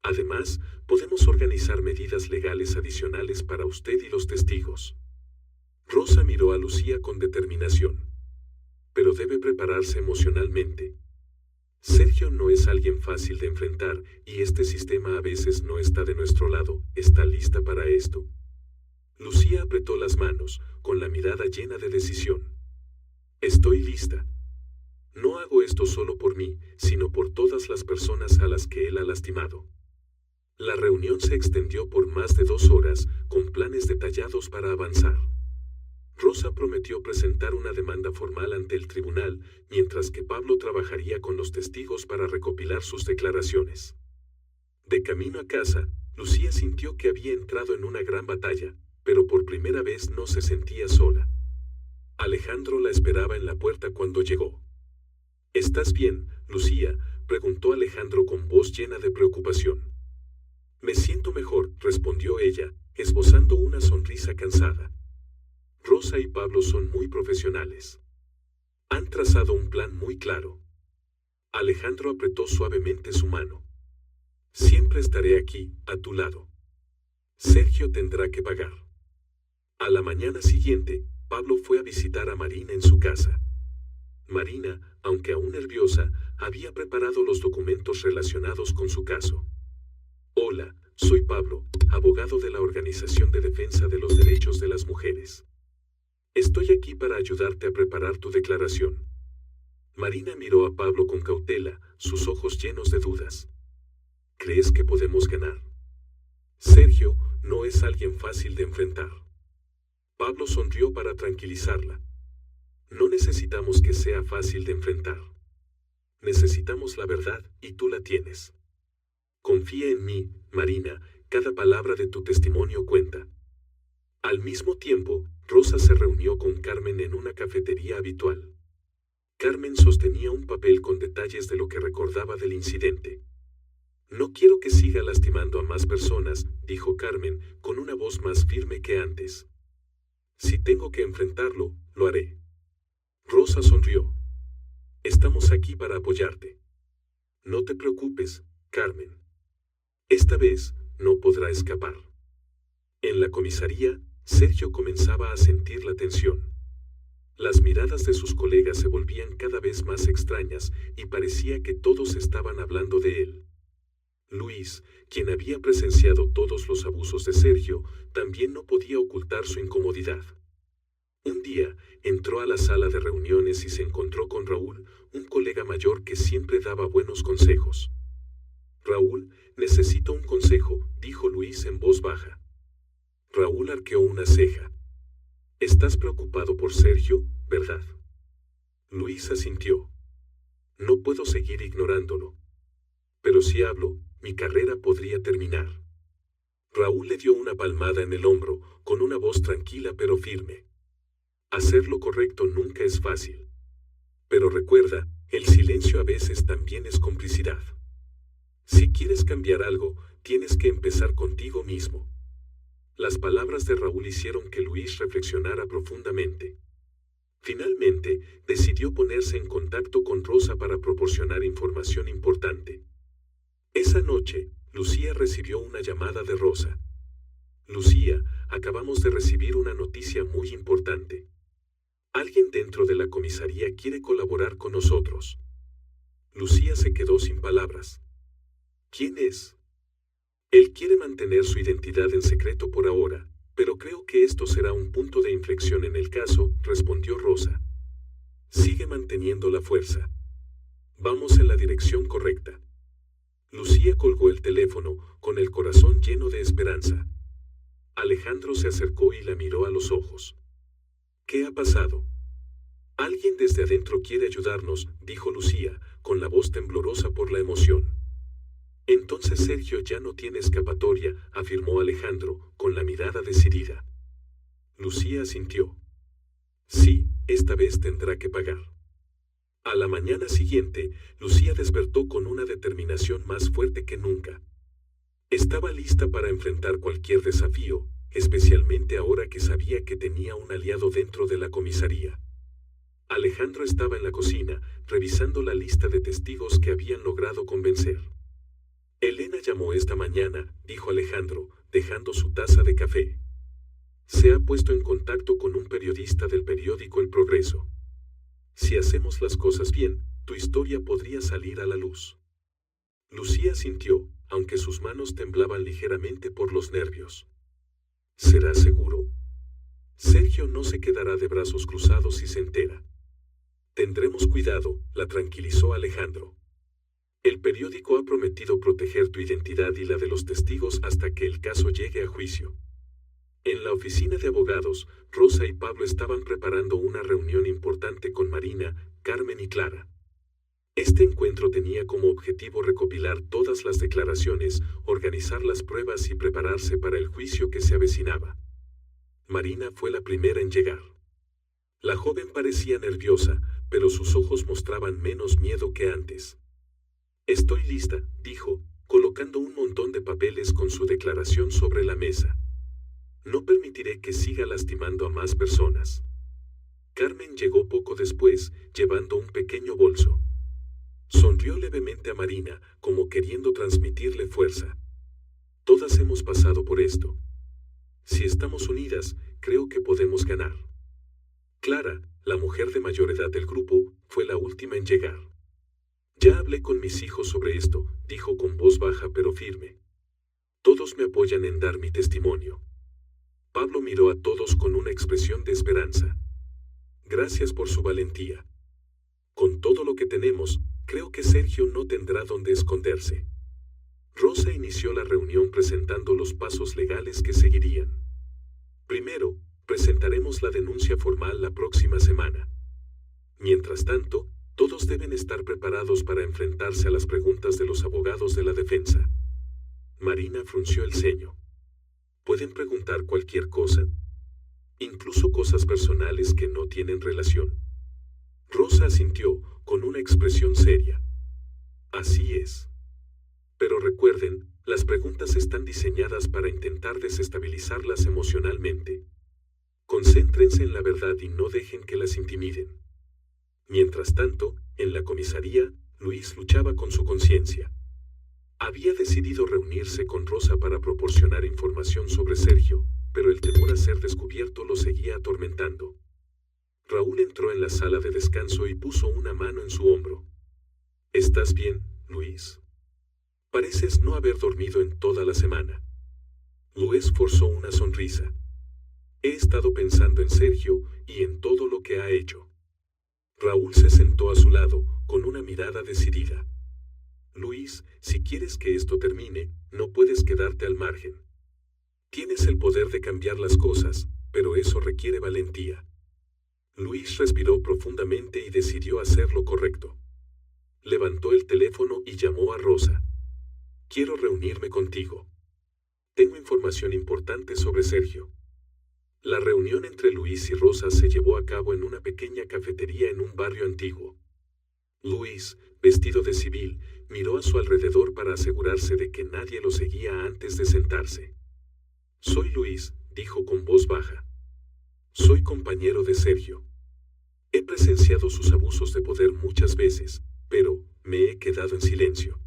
Además, podemos organizar medidas legales adicionales para usted y los testigos. Rosa miró a Lucía con determinación. Pero debe prepararse emocionalmente. Sergio no es alguien fácil de enfrentar, y este sistema a veces no está de nuestro lado. ¿Está lista para esto? Lucía apretó las manos, con la mirada llena de decisión. Estoy lista. No hago esto solo por mí, sino por todas las personas a las que él ha lastimado. La reunión se extendió por más de 2 horas, con planes detallados para avanzar. Rosa prometió presentar una demanda formal ante el tribunal, mientras que Pablo trabajaría con los testigos para recopilar sus declaraciones. De camino a casa, Lucía sintió que había entrado en una gran batalla, pero por primera vez no se sentía sola. Alejandro la esperaba en la puerta cuando llegó. ¿Estás bien, Lucía?, preguntó Alejandro con voz llena de preocupación. Me siento mejor, respondió ella, esbozando una sonrisa cansada. Rosa y Pablo son muy profesionales. Han trazado un plan muy claro. Alejandro apretó suavemente su mano. Siempre estaré aquí, a tu lado. Sergio tendrá que pagar. A la mañana siguiente, Pablo fue a visitar a Marina en su casa. Marina, aunque aún nerviosa, había preparado los documentos relacionados con su caso. Hola, soy Pablo, abogado de la Organización de Defensa de los Derechos de las Mujeres. Estoy aquí para ayudarte a preparar tu declaración. Marina miró a Pablo con cautela, sus ojos llenos de dudas. ¿Crees que podemos ganar? Sergio no es alguien fácil de enfrentar. Pablo sonrió para tranquilizarla. No necesitamos que sea fácil de enfrentar. Necesitamos la verdad, y tú la tienes. Confía en mí, Marina, cada palabra de tu testimonio cuenta. Al mismo tiempo, Rosa se reunió con Carmen en una cafetería habitual. Carmen sostenía un papel con detalles de lo que recordaba del incidente. No quiero que siga lastimando a más personas, dijo Carmen, con una voz más firme que antes. Si tengo que enfrentarlo, lo haré. Rosa sonrió. Estamos aquí para apoyarte. No te preocupes, Carmen. Esta vez, no podrá escapar. En la comisaría, Sergio comenzaba a sentir la tensión. Las miradas de sus colegas se volvían cada vez más extrañas y parecía que todos estaban hablando de él. Luis, quien había presenciado todos los abusos de Sergio, también no podía ocultar su incomodidad. Un día, entró a la sala de reuniones y se encontró con Raúl, un colega mayor que siempre daba buenos consejos. «Raúl, necesito un consejo», dijo Luis en voz baja. Raúl arqueó una ceja. «Estás preocupado por Sergio, ¿verdad?». Luis asintió. «No puedo seguir ignorándolo. Pero si hablo, mi carrera podría terminar». Raúl le dio una palmada en el hombro, con una voz tranquila pero firme. «Hacer lo correcto nunca es fácil. Pero recuerda, el silencio a veces también es complicidad. Si quieres cambiar algo, tienes que empezar contigo mismo». Las palabras de Raúl hicieron que Luis reflexionara profundamente. Finalmente, decidió ponerse en contacto con Rosa para proporcionar información importante. Esa noche, Lucía recibió una llamada de Rosa. «Lucía, acabamos de recibir una noticia muy importante. Alguien dentro de la comisaría quiere colaborar con nosotros». Lucía se quedó sin palabras. «¿Quién es?». «Él quiere mantener su identidad en secreto por ahora, pero creo que esto será un punto de inflexión en el caso», respondió Rosa. «Sigue manteniendo la fuerza. Vamos en la dirección correcta». Lucía colgó el teléfono, con el corazón lleno de esperanza. Alejandro se acercó y la miró a los ojos. «¿Qué ha pasado?». «Alguien desde adentro quiere ayudarnos», dijo Lucía, con la voz temblorosa por la emoción. «Entonces Sergio ya no tiene escapatoria», afirmó Alejandro, con la mirada decidida. Lucía asintió. «Sí, esta vez tendrá que pagar». A la mañana siguiente, Lucía despertó con una determinación más fuerte que nunca. Estaba lista para enfrentar cualquier desafío, especialmente ahora que sabía que tenía un aliado dentro de la comisaría. Alejandro estaba en la cocina, revisando la lista de testigos que habían logrado convencer. «Elena llamó esta mañana», dijo Alejandro, dejando su taza de café. «Se ha puesto en contacto con un periodista del periódico El Progreso. Si hacemos las cosas bien, tu historia podría salir a la luz». Lucía sintió, aunque sus manos temblaban ligeramente por los nervios. «¿Será seguro? Sergio no se quedará de brazos cruzados si se entera». «Tendremos cuidado», la tranquilizó Alejandro. «El periódico ha prometido proteger tu identidad y la de los testigos hasta que el caso llegue a juicio». En la oficina de abogados, Rosa y Pablo estaban preparando una reunión importante con Marina, Carmen y Clara. Este encuentro tenía como objetivo recopilar todas las declaraciones, organizar las pruebas y prepararse para el juicio que se avecinaba. Marina fue la primera en llegar. La joven parecía nerviosa, pero sus ojos mostraban menos miedo que antes. «Estoy lista», dijo, colocando un montón de papeles con su declaración sobre la mesa. «No permitiré que siga lastimando a más personas». Carmen llegó poco después, llevando un pequeño bolso. Sonrió levemente a Marina, como queriendo transmitirle fuerza. «Todas hemos pasado por esto. Si estamos unidas, creo que podemos ganar». Clara, la mujer de mayor edad del grupo, fue la última en llegar. «Ya hablé con mis hijos sobre esto», dijo con voz baja pero firme. «Todos me apoyan en dar mi testimonio». Pablo miró a todos con una expresión de esperanza. «Gracias por su valentía. Con todo lo que tenemos, creo que Sergio no tendrá dónde esconderse». Rosa inició la reunión presentando los pasos legales que seguirían. «Primero, presentaremos la denuncia formal la próxima semana. Mientras tanto, todos deben estar preparados para enfrentarse a las preguntas de los abogados de la defensa». Marina frunció el ceño. «¿Pueden preguntar cualquier cosa? Incluso cosas personales que no tienen relación». Rosa asintió, con una expresión seria. «Así es. Pero recuerden, las preguntas están diseñadas para intentar desestabilizarlas emocionalmente. Concéntrense en la verdad y no dejen que las intimiden». Mientras tanto, en la comisaría, Luis luchaba con su conciencia. Había decidido reunirse con Rosa para proporcionar información sobre Sergio, pero el temor a ser descubierto lo seguía atormentando. Raúl entró en la sala de descanso y puso una mano en su hombro. ¿Estás bien, Luis? Pareces no haber dormido en toda la semana. Luis forzó una sonrisa. He estado pensando en Sergio y en todo lo que ha hecho. Raúl se sentó a su lado, con una mirada decidida. Luis, si quieres que esto termine, no puedes quedarte al margen. Tienes el poder de cambiar las cosas, pero eso requiere valentía. Luis respiró profundamente y decidió hacer lo correcto. Levantó el teléfono y llamó a Rosa. Quiero reunirme contigo. Tengo información importante sobre Sergio. La reunión entre Luis y Rosa se llevó a cabo en una pequeña cafetería en un barrio antiguo. Luis, vestido de civil, miró a su alrededor para asegurarse de que nadie lo seguía antes de sentarse. Soy Luis, dijo con voz baja. Soy compañero de Sergio. He presenciado sus abusos de poder muchas veces, pero me he quedado en silencio.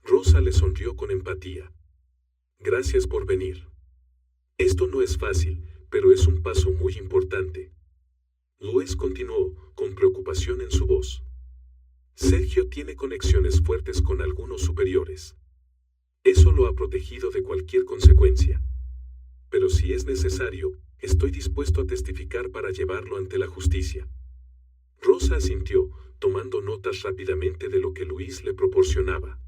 Rosa le sonrió con empatía. Gracias por venir. Esto no es fácil, pero es un paso muy importante. Luis continuó, con preocupación en su voz. Sergio tiene conexiones fuertes con algunos superiores. Eso lo ha protegido de cualquier consecuencia. Pero si es necesario, estoy dispuesto a testificar para llevarlo ante la justicia. Rosa asintió, tomando notas rápidamente de lo que Luis le proporcionaba.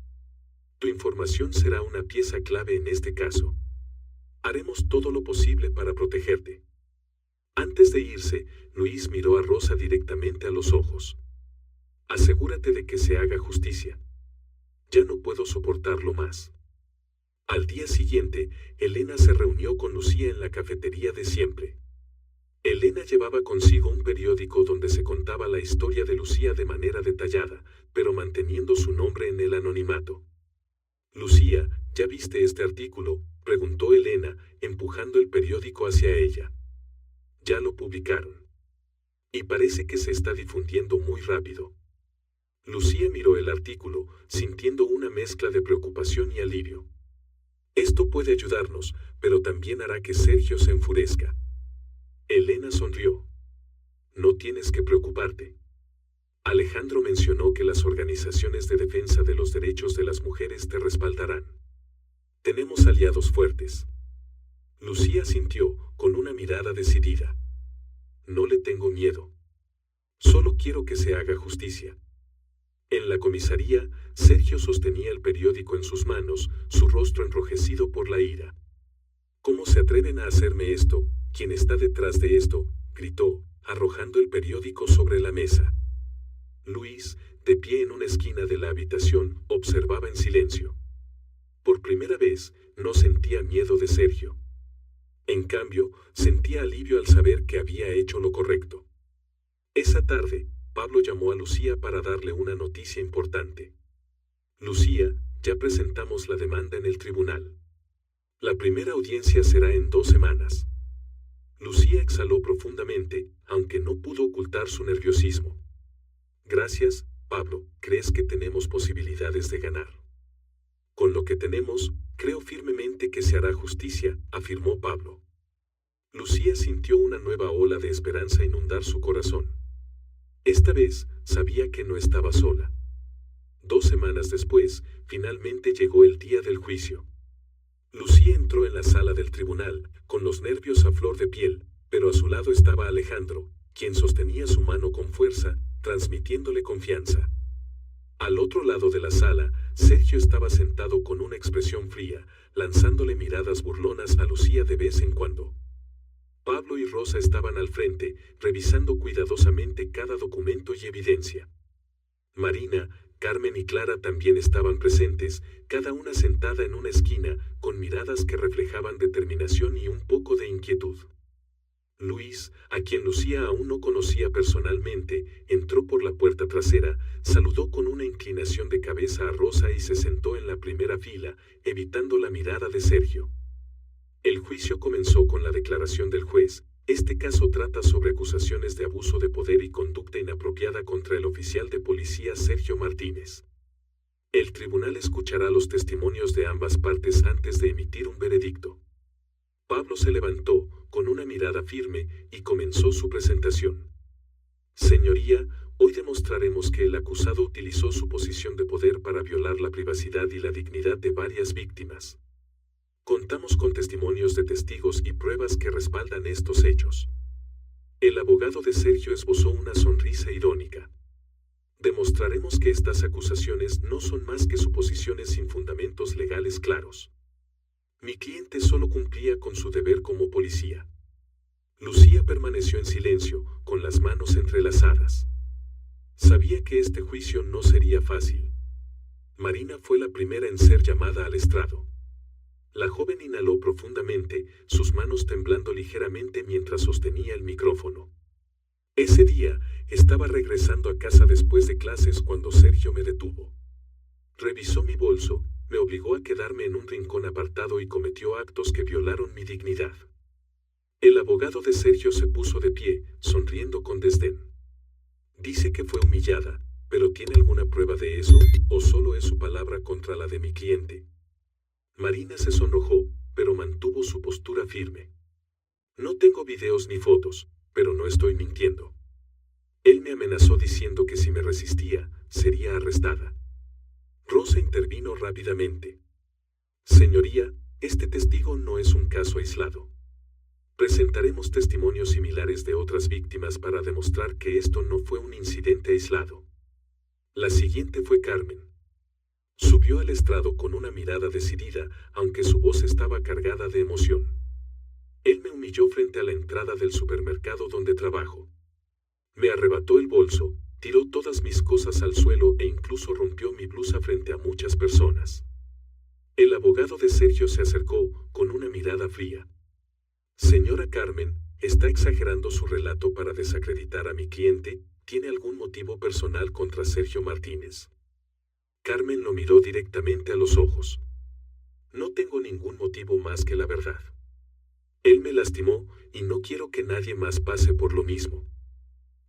Tu información será una pieza clave en este caso. Haremos todo lo posible para protegerte. Antes de irse, Luis miró a Rosa directamente a los ojos. Asegúrate de que se haga justicia. Ya no puedo soportarlo más. Al día siguiente, Elena se reunió con Lucía en la cafetería de siempre. Elena llevaba consigo un periódico donde se contaba la historia de Lucía de manera detallada, pero manteniendo su nombre en el anonimato. Lucía, ¿ya viste este artículo?, preguntó Elena, empujando el periódico hacia ella. Ya lo publicaron. Y parece que se está difundiendo muy rápido. Lucía miró el artículo, sintiendo una mezcla de preocupación y alivio. Esto puede ayudarnos, pero también hará que Sergio se enfurezca. Elena sonrió. No tienes que preocuparte. Alejandro mencionó que las organizaciones de defensa de los derechos de las mujeres te respaldarán. Tenemos aliados fuertes. Lucía sintió, con una mirada decidida. No le tengo miedo. Solo quiero que se haga justicia. En la comisaría, Sergio sostenía el periódico en sus manos, su rostro enrojecido por la ira. ¿Cómo se atreven a hacerme esto? ¿Quién está detrás de esto?, gritó, arrojando el periódico sobre la mesa. Luis, de pie en una esquina de la habitación, observaba en silencio. Por primera vez, no sentía miedo de Sergio. En cambio, sentía alivio al saber que había hecho lo correcto. Esa tarde, Pablo llamó a Lucía para darle una noticia importante. Lucía, ya presentamos la demanda en el tribunal. La primera audiencia será en 2 semanas. Lucía exhaló profundamente, aunque no pudo ocultar su nerviosismo. Gracias, Pablo, ¿crees que tenemos posibilidades de ganar? Con lo que tenemos, creo firmemente que se hará justicia, afirmó Pablo. Lucía sintió una nueva ola de esperanza inundar su corazón. Esta vez, sabía que no estaba sola. 2 semanas después, finalmente llegó el día del juicio. Lucía entró en la sala del tribunal, con los nervios a flor de piel, pero a su lado estaba Alejandro, quien sostenía su mano con fuerza, transmitiéndole confianza. Al otro lado de la sala, Sergio estaba sentado con una expresión fría, lanzándole miradas burlonas a Lucía de vez en cuando. Pablo y Rosa estaban al frente, revisando cuidadosamente cada documento y evidencia. Marina, Carmen y Clara también estaban presentes, cada una sentada en una esquina, con miradas que reflejaban determinación y un poco de inquietud. Luis, a quien Lucía aún no conocía personalmente, entró por la puerta trasera, saludó con una inclinación de cabeza a Rosa y se sentó en la primera fila, evitando la mirada de Sergio. El juicio comenzó con la declaración del juez. Este caso trata sobre acusaciones de abuso de poder y conducta inapropiada contra el oficial de policía Sergio Martínez. El tribunal escuchará los testimonios de ambas partes antes de emitir un veredicto. Pablo se levantó, con una mirada firme, y comenzó su presentación. Señoría, hoy demostraremos que el acusado utilizó su posición de poder para violar la privacidad y la dignidad de varias víctimas. Contamos con testimonios de testigos y pruebas que respaldan estos hechos. El abogado de Sergio esbozó una sonrisa irónica. Demostraremos que estas acusaciones no son más que suposiciones sin fundamentos legales claros. Mi cliente solo cumplía con su deber como policía. Lucía permaneció en silencio, con las manos entrelazadas. Sabía que este juicio no sería fácil. Marina fue la primera en ser llamada al estrado. La joven inhaló profundamente, sus manos temblando ligeramente mientras sostenía el micrófono. Ese día, estaba regresando a casa después de clases cuando Sergio me detuvo. Revisó mi bolso, me obligó a quedarme en un rincón apartado y cometió actos que violaron mi dignidad. El abogado de Sergio se puso de pie, sonriendo con desdén. Dice que fue humillada, pero ¿tiene alguna prueba de eso, o solo es su palabra contra la de mi cliente? Marina se sonrojó, pero mantuvo su postura firme. No tengo videos ni fotos, pero no estoy mintiendo. Él me amenazó diciendo que si me resistía, sería arrestada. Rosa intervino rápidamente. Señoría, este testigo no es un caso aislado. Presentaremos testimonios similares de otras víctimas para demostrar que esto no fue un incidente aislado. La siguiente fue Carmen. Subió al estrado con una mirada decidida, aunque su voz estaba cargada de emoción. Él me humilló frente a la entrada del supermercado donde trabajo. Me arrebató el bolso, tiró todas mis cosas al suelo e incluso rompió mi blusa frente a muchas personas. El abogado de Sergio se acercó, con una mirada fría. Señora Carmen, ¿está exagerando su relato para desacreditar a mi cliente? ¿Tiene algún motivo personal contra Sergio Martínez? Carmen lo miró directamente a los ojos. No tengo ningún motivo más que la verdad. Él me lastimó y no quiero que nadie más pase por lo mismo.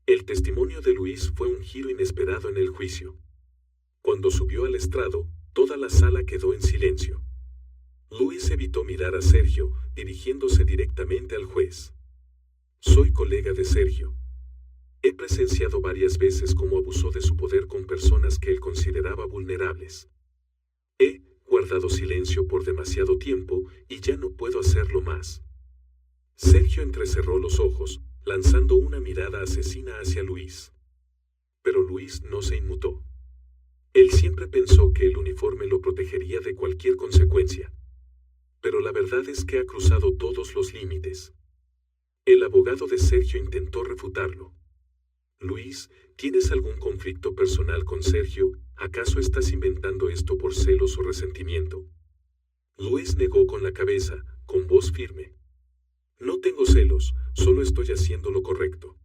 El testimonio de Luis fue un giro inesperado en el juicio. Cuando subió al estrado, toda la sala quedó en silencio. Luis evitó mirar a Sergio, dirigiéndose directamente al juez. Soy colega de Sergio. He presenciado varias veces cómo abusó de su poder con personas que él consideraba vulnerables. He guardado silencio por demasiado tiempo y ya no puedo hacerlo más. Sergio entrecerró los ojos, lanzando una mirada asesina hacia Luis. Pero Luis no se inmutó. Él siempre pensó que el uniforme lo protegería de cualquier consecuencia. Pero la verdad es que ha cruzado todos los límites. El abogado de Sergio intentó refutarlo. Luis, ¿tienes algún conflicto personal con Sergio? ¿Acaso estás inventando esto por celos o resentimiento? Luis negó con la cabeza, con voz firme. No tengo celos, solo estoy haciendo lo correcto.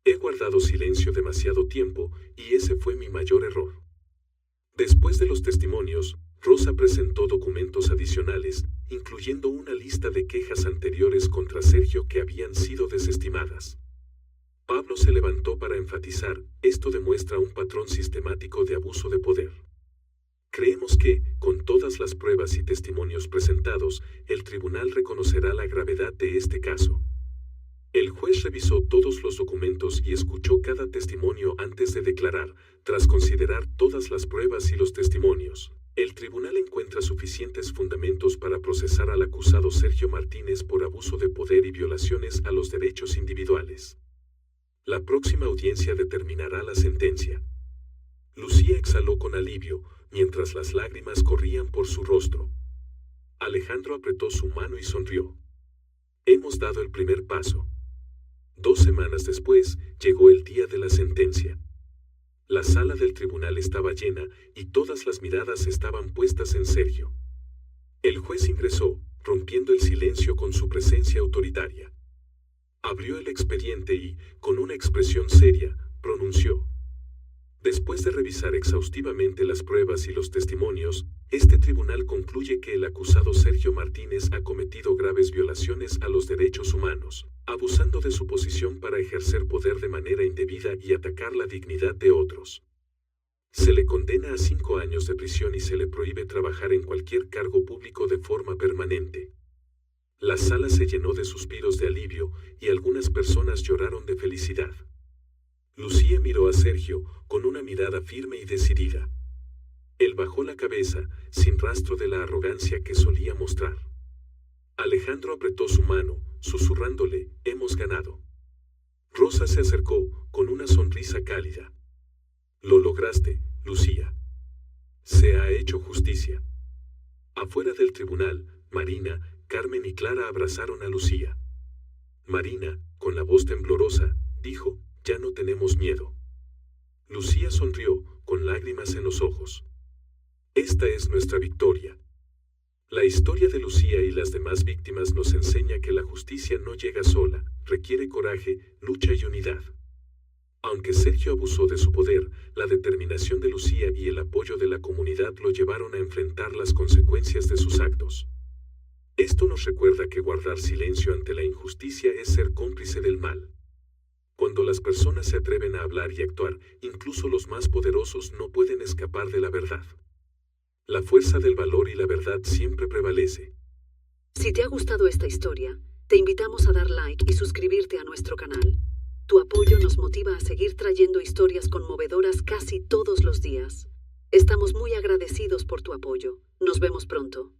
He guardado silencio demasiado tiempo y ese fue mi mayor error. Después de los testimonios, Rosa presentó documentos adicionales, incluyendo una lista de quejas anteriores contra Sergio que habían sido desestimadas. Pablo se levantó para enfatizar, esto demuestra un patrón sistemático de abuso de poder. Creemos que, con todas las pruebas y testimonios presentados, el tribunal reconocerá la gravedad de este caso. El juez revisó todos los documentos y escuchó cada testimonio antes de declarar, tras considerar todas las pruebas y los testimonios. El tribunal encuentra suficientes fundamentos para procesar al acusado Sergio Martínez por abuso de poder y violaciones a los derechos individuales. La próxima audiencia determinará la sentencia. Lucía exhaló con alivio, mientras las lágrimas corrían por su rostro. Alejandro apretó su mano y sonrió. Hemos dado el primer paso. 2 semanas después, llegó el día de la sentencia. La sala del tribunal estaba llena y todas las miradas estaban puestas en Sergio. El juez ingresó, rompiendo el silencio con su presencia autoritaria. Abrió el expediente y, con una expresión seria, pronunció. Después de revisar exhaustivamente las pruebas y los testimonios, este tribunal concluye que el acusado Sergio Martínez ha cometido graves violaciones a los derechos humanos, abusando de su posición para ejercer poder de manera indebida y atacar la dignidad de otros. Se le condena a 5 años de prisión y se le prohíbe trabajar en cualquier cargo público de forma permanente. La sala se llenó de suspiros de alivio y algunas personas lloraron de felicidad. Lucía miró a Sergio con una mirada firme y decidida. Él bajó la cabeza, sin rastro de la arrogancia que solía mostrar. Alejandro apretó su mano, susurrándole, «Hemos ganado». Rosa se acercó, con una sonrisa cálida. «Lo lograste, Lucía. Se ha hecho justicia». Afuera del tribunal, Marina, Carmen y Clara abrazaron a Lucía. Marina, con la voz temblorosa, dijo, «Ya no tenemos miedo». Lucía sonrió, con lágrimas en los ojos. «Esta es nuestra victoria». La historia de Lucía y las demás víctimas nos enseña que la justicia no llega sola, requiere coraje, lucha y unidad. Aunque Sergio abusó de su poder, la determinación de Lucía y el apoyo de la comunidad lo llevaron a enfrentar las consecuencias de sus actos. Esto nos recuerda que guardar silencio ante la injusticia es ser cómplice del mal. Cuando las personas se atreven a hablar y actuar, incluso los más poderosos no pueden escapar de la verdad. La fuerza del valor y la verdad siempre prevalece. Si te ha gustado esta historia, te invitamos a dar like y suscribirte a nuestro canal. Tu apoyo nos motiva a seguir trayendo historias conmovedoras casi todos los días. Estamos muy agradecidos por tu apoyo. Nos vemos pronto.